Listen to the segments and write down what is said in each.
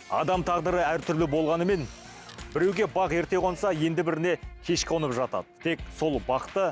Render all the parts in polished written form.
Адам тағдыры әртүрлі болғанымен, біреуге бақ ерте қонса, енді біріне кеш қонып жатады. Тек сол бақты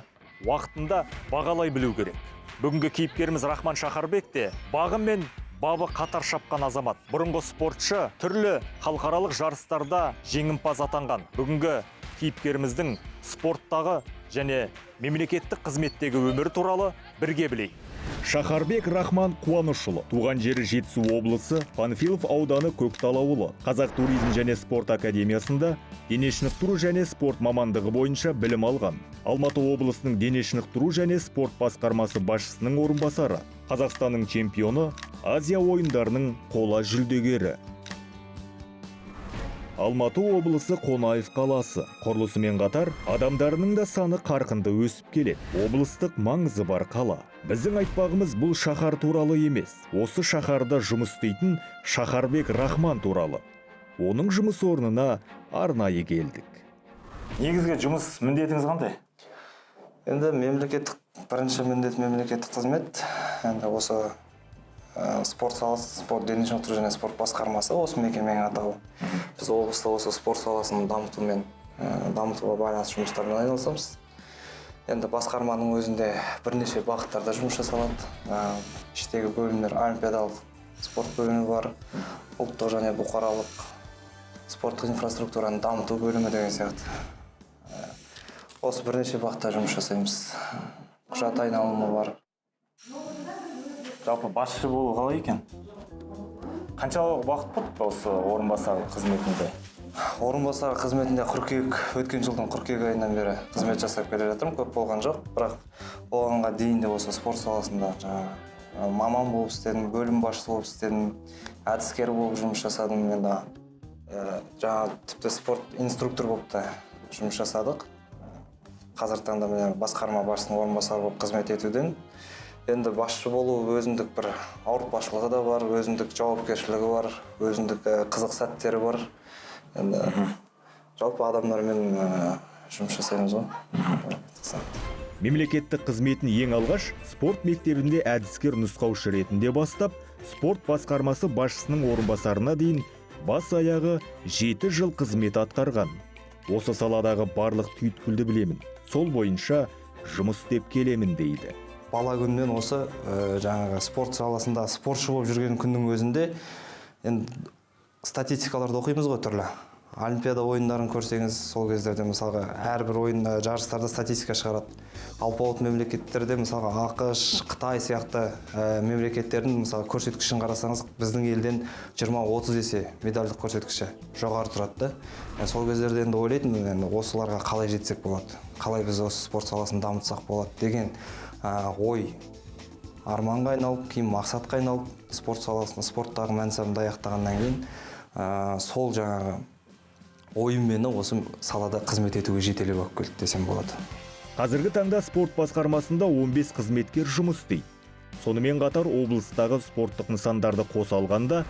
уақытында бағалай білу керек. Бүгінгі кейіпкеріміз Рахман Шахарбек те бағы мен бабы қатар шапқан азамат. Бұрынғы спортшы түрлі халықаралық жарыстарда жеңімпаз атанған. Бүгінгі кейіпкеріміздің спорттағы және мемлекеттік қызметтегі өмірі туралы бірге білейік. Шахарбек Рахман Қуанышұлы. Туған жері Жетісу облысы, Панфилов ауданы Көктал ауылы. Қазақ туризм және спорт академиясында дене шынықтыру және спорт мамандығы бойынша білім алған. Алматы облысының дене шынықтыру және спорт басқармасы басшысының орынбасары. Қазақстанның чемпионы, Азия ойындарының қола жүлдегері. Алматы облысы Қонаев қаласы. Құрылысымен қатар адамдарының да саны қарқынды өсіп келеді. Облыстық маңызы бар қала. Біздің айтпағымыз бұл шаһар туралы емес. Осы шаһарда жұмыс істейтін Шахарбек Рахман туралы. Оның жұмыс орнына арнайы келдік. Негізгі жұмыс міндетіңіз қандай? Енді бірінші міндет мемлекеттік қызмет. Енді осы спорт саласы, спорт дене шынықтыру және спорт басқармасы, осы мекеменің атауы. Біз облыста осы спорт саласын дамытуға байланысты жұмыстармен айналысамыз. Енді басқарманың өзінде бірнеше бағыттарда жұмыс жасалады. Іштегі бөлімдер олимпиадалық спорт бөлімі бар, ұлттық және бұқаралық спорттық инфраструктураны дамыту бөлімі деген сияқты. Осы бірнеше бағытта жұмыс жасаймыз. Құжат айналымы бар. Жалпы басшы болу қалай екен? Қаншалық уақыт болды осы орынбасар қызметінде? Орынбасар қызметінде өткен жылдың қыркүйек айынан бері қызмет жасап келе жатырмын. Көп болған жоқ, бірақ оғанға дейін де осы спорт саласында маман болып істедім, бөлім басшысы болып істедім, әдіскер болып жұмыс жасадым. Енді тіпті спорт инструктор болып та жұмыс жасадық. Қазіргі таңда басқарма басшысының орынбасары болып қызмет етуден. Енді басшы болу өзіндік бір ауыртпашылығы да бар, өзіндік жауапкершілігі бар, өзіндік қызық сәттері бар. Енді жалпы адамдармен жұмыс жасаймыз ғой. Мемлекеттік қызметін ең алғаш спорт мектебінде әдіскер нұсқаушы ретінде бастап, спорт басқармасы басшысының орынбасарына дейін бас аяғы 7 жыл қызмет атқарған. Осы саладағы барлық түйткілді білемін. Сол бойынша жұмыс істеп келемін дейді. Бала күннен осы спорт саласында спортшы болып жүрген күннің өзінде статистикаларды оқимыз ғой түрлі. Олимпиада ойындарын көрсеңіз, сол кездерде мысалға әрбір ойында жарыстарда статистика шығарады. Алпауыт мемлекеттерде мысалға ақш, Қытай сияқты мемлекеттердің мысалы көрсеткішін қарасаңыз, біздің елден 20-30 есе медальдық көрсеткіші жоғары тұрады. Сол кездерде енді ойлайтынмын, осыларға қалай жетсек болады, қалай біз осы спорт саласын дамытсақ болады деген ой арманға айналып, кейін мақсатқа айналып, спорт саласында спорттағы мәнсабымды аяқтағаннан кейін сол ойым мені осы салада қызмет етуге жетелеп алып келді десем болады. Қазіргі таңда спорт басқармасында 15 қызметкер жұмыс істейді. Сонымен қатар облыстағы спорттық нысандарды қоса алғанда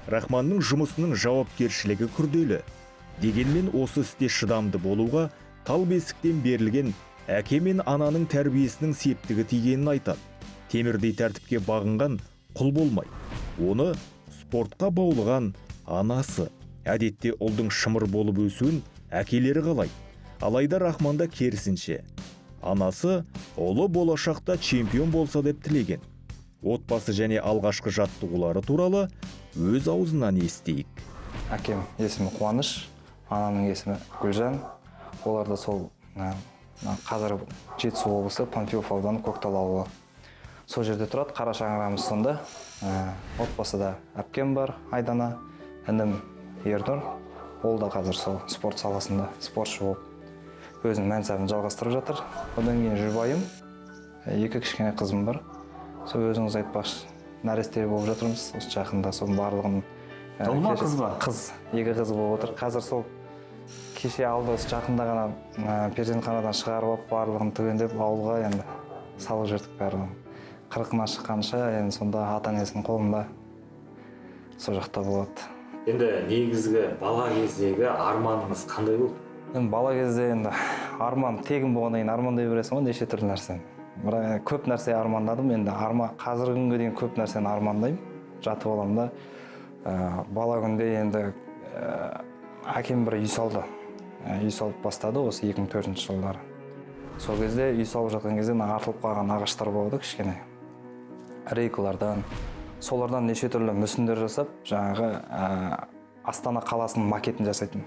Рахманның жұмысының жауапкершілігі күрделі. Дегенмен осы істе шыдамды болуға тал бесіктен берілген әке мен ананың тәрбиесінің септігі тигенін айтады. Темірдей тәртіпке бағынған құл болмай. Оны спортқа баулыған анасы. Әдетте ұлдың шымыр болып өсуін әкелері қалайды. Алайда Рахманда керісінше. Анасы ұлы болашақта чемпион болса деп тілеген. Отбасы және алғашқы жаттығулары туралы өз аузынан естейік. Әкем есімі Қуаныш, анамның есімі Гүлжан. Олар да сол қазір Жетісу облысы, Панфилов ауданы Көктал ауылы. Сол жерде тұрады, қара шаңырағымыз сонда. Отбасыда әпкем бар, Айдана, інім Ернұр. Ол да қазір сол спорт саласында спортшы болып өзінің мәнсабын жалғастырып жатыр. Одан кейін жұбайым, 2 кішкене қызым бар. Сол өзіңіз айтпақшы, нәресте болып жатырмыз. Осы жақында сол барлығын ұл ма, қыз ба? Қыз, 2 қыз болып отыр. Қазір сол кеше алды жақында ғана перзентханадан шығарып алып, барлығын түгендеп ауылға енді салып жүрдік барлығын. 40-ына шыққанша енді сонда ата-анасының қолында сол жақта болады. Енді негізгі бала кездегі арманыңыз қандай болды? Енді бала кезде енді арман тегін болғаннан кейін армандай бересің ғой, неше түрлі нәрсені. Бірақ көп нәрсе армандадым. Енді қазіргі күнге дейін көп нәрсені армандаймын. Жатып аламын да Бала күнде енді әкем бір үй салды. Үй салып бастады осы 2004 жылдары. Сол кезде үй салып жатқан кезде артылып қалған ағаштар болды кішкене. Рейкалардан, солардан неше түрлі мүсіндер жасап, жаңағы Астана қаласының макетін жасайтын.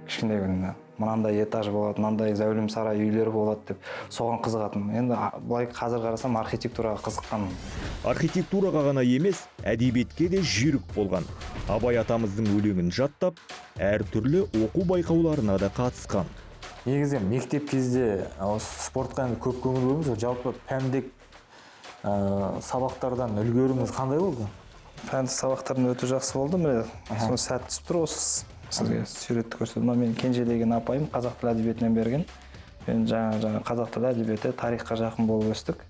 Кішкене күнде. Мынандай этаж болады, мынандай зәулім сарай үйлер болады деп соған қызығатын. Енді былай қазір қарасам архитектураға қызыққаным. Архитектураға ғана емес, әдебиетке де жүйрік болған. Абай атамыздың өлеңін жаттап, әртүрлі оқу байқауларына да қатысқан. Негізі мектеп кезде спортқа көп көңіл бөлдіңіз, жалпы пәндік сабақтардан үлгеріңіз қандай болды? Пәндік сабақтардың өте жақсы болды. Міне, соны сәт түсіп тұр осы сізге суретті көрсетіп. Мен Кенже деген апайым қазақ тілі әдебиетінен берген. Мен жаңа қазақ тілі әдебиеті, тарихқа жақын болып өстік.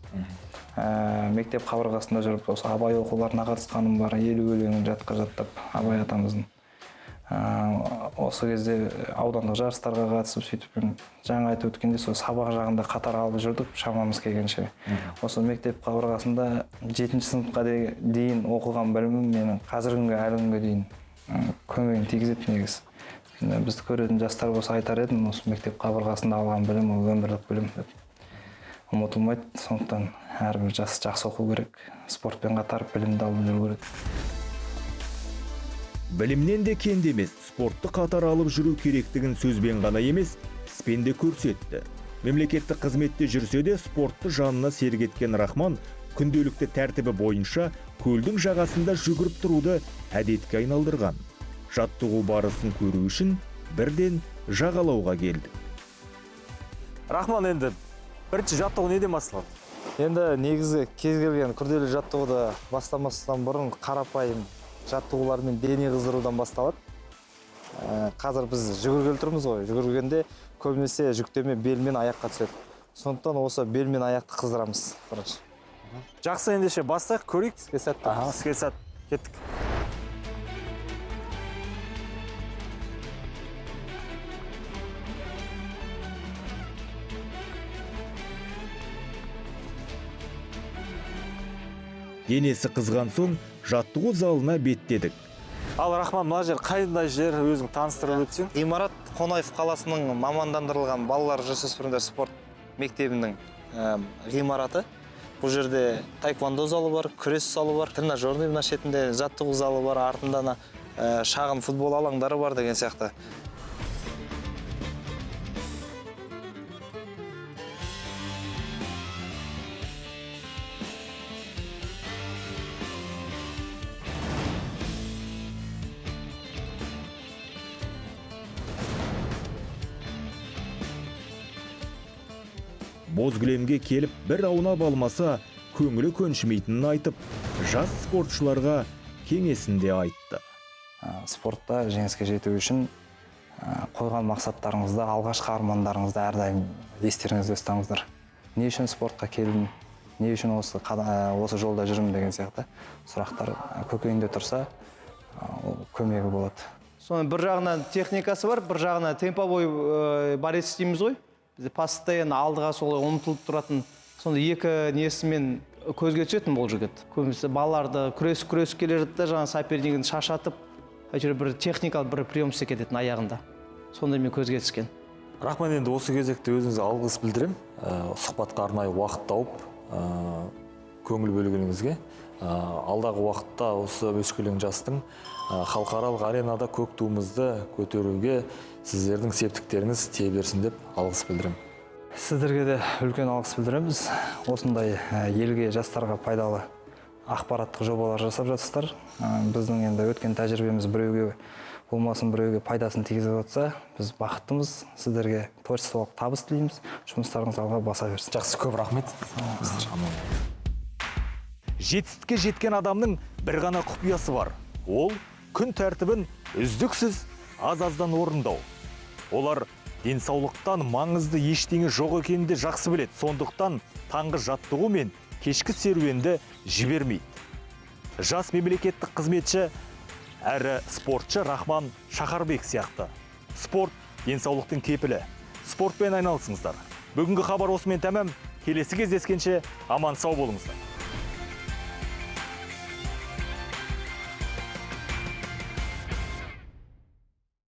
Мектеп қабырғасында жүріп, осы Абай оқуларына қатысқаным бар, 50 өлеңін жатқа жаттап, Абай атамыздың. Осы кезде аудандық жарыстарға қатысып сөйтіп, жаңа айтып өткенде сол сабақ жағында қатар алып жүрдік шамамыз келгенше. Осы мектеп қабырғасында 7-ші сыныпқа дейін оқыған білімім менің қазіргі әлі күнге дейін көмегін тигізеді негізі. Бізді көретін жастар болса айтар едім, осы мектеп қабырғасында алған білім ол өмірлік білім деп. Ұмытылмайды, сондықтан әрбір жас жақсы оқу керек, спортпен қатар білімді алып жүру керек. Білімнен де кенде емес, спортты қатар алып жүру керектігін сөзбен ғана емес, іспен де көрсетті. Мемлекеттік қызметте жүрсе де спортты жанына серік еткен Рахман күнделікті тәртібі бойынша көлдің жағасында жүгіріп тұруды әдетке айналдырған. Жаттығу барысын көру үшін бірден жағалауға келді. Рахман, енді бірінші жаттығу неден басталады? Енді негізі кез келген күрделі жаттығуды бастамастан бұрын қарапайым жаттығулармен дене қыздырудан басталады. Қазір біз жүгіргелі тұрмыз ғой. Жүгіргенде көбінесе жүктеме бел мен аяққа түседі. Сондықтан осы бел мен аяқты қыздырамыз бірінші. Жақсы, ендеше бастайық, көрейік. Іске сәт. Іске сәт. Кеттік. Денесі қызған соң жаттығу залына беттедік. Ал Рахман, мына жер қайдай жер, өзің таныстырып өтсең? Ғимарат Қонаев қаласының мамандандырылған балалар жасөспірімдер спорт мектебінің ғимараты. Бұл жерде таеквондо залы бар, күрес залы бар, тренажерный мына шетінде жаттығу залы бар, артында шағын футбол алаңдары бар деген сияқты. Боз кілемге келіп бір аунап алмаса, көңілі көншімейтінін айтып, жас спортшыларға кеңесінде айтты. Спортта жеңіске жету үшін қойған мақсаттарыңызды, алғашқы армандарыңызды әрдайым естеріңізде ұстаңыздар. Не үшін спортқа келдім, не үшін осы жолда жүрмін деген сияқты сұрақтар көкейінде тұрса, көмегі болады. Соның бір жағынан техникасы бар, бір жағынан темповой борец дейміз ғой. Бізде постоянно алдыға солай ұмтылып тұратын, сонда екі несімен көзге түсетін бұл жігіт. Көбісі балаларды күрес келе жатты, жаңа сопернигін шашатып, бір техникалық бір прием істеп кететін аяғында. Сонда мен көзге түскен. Рахман, енді осы кезекте өзіңізге алғыс білдірем. Сұхбатқа арнайы уақыт тауып, көңіл бөлгеніңізге. Алдағы уақытта осы өскелең жастың халықаралық аренада көк туымызды көтеруге сіздердің септіктеріңіз тие берсін деп алғыс білдірем. Сіздерге де үлкен алғыс білдіреміз. Осындай елге, жастарға пайдалы ақпараттық жобалар жасап жатсыздар. Біздің енді өткен тәжірибеміз біреуге болмасын, біреуге пайдасын тигізіп жатса, біз бақыттымыз. Сіздерге творчестволық табыс тілейміз. Жұмыстарыңыз алға баса берсін. Жақсы, көп рахмет. Жетістікке жеткен адамның бір ғана құпиясы бар. Ол күн тәртібін үздіксіз аз-аздан орындау. Олар денсаулықтан маңызды ештеңе жоқ екенін де жақсы біледі. Сондықтан таңғы жаттығу мен кешкі серуенді жібермейді. Жас мемлекеттік қызметші әрі спортшы Рахман Шахарбек сияқты. Спорт денсаулықтың кепілі. Спортпен айналысыңыздар. Бүгінгі хабар осымен тәмам. Келесі кездескенше аман сау болыңыздар.